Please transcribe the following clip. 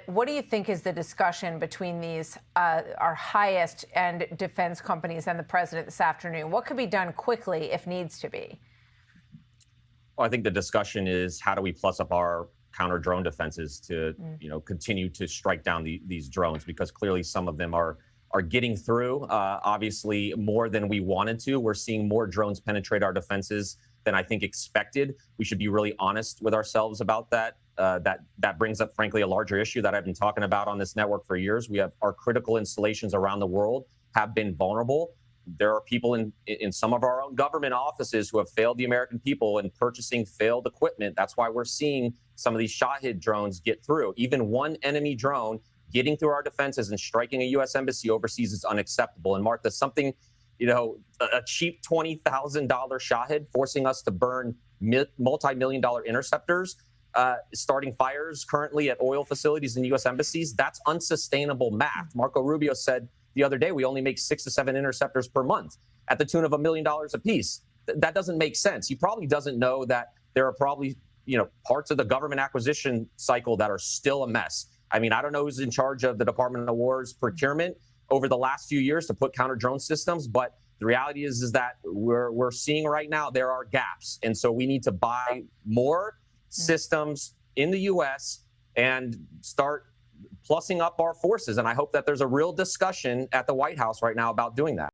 what do you think is the discussion between these, our highest end defense companies and the president this afternoon? What could be done quickly if needs to be? Well, I think the discussion is how do we plus up our counter drone defenses to, continue to strike down these drones, because clearly some of them are getting through, obviously more than we wanted to. We're seeing more drones penetrate our defenses than I think expected. We should be really honest with ourselves about that. That brings up, frankly, a larger issue that I've been talking about on this network for years. We have our critical installations around the world have been vulnerable. There are people in some of our own government offices who have failed the American people in purchasing failed equipment. That's why we're seeing some of these Shahed drones get through. Even one enemy drone getting through our defenses and striking a U.S. embassy overseas is unacceptable. And Mark, there's something, a cheap $20,000 Shahed forcing us to burn multi-million-dollar interceptors, starting fires currently at oil facilities and U.S. embassies. That's unsustainable math. Marco Rubio said the other day we only make 6 to 7 interceptors per month at the tune of $1 million apiece. That doesn't make sense. He probably doesn't know that there are probably parts of the government acquisition cycle that are still a mess. I mean, I don't know who's in charge of the Department of War's procurement over the last few years to put counter drone systems, but the reality is that we're seeing right now there are gaps, and so we need to buy more systems in the U.S. and start plussing up our forces. And I hope that there's a real discussion at the White House right now about doing that.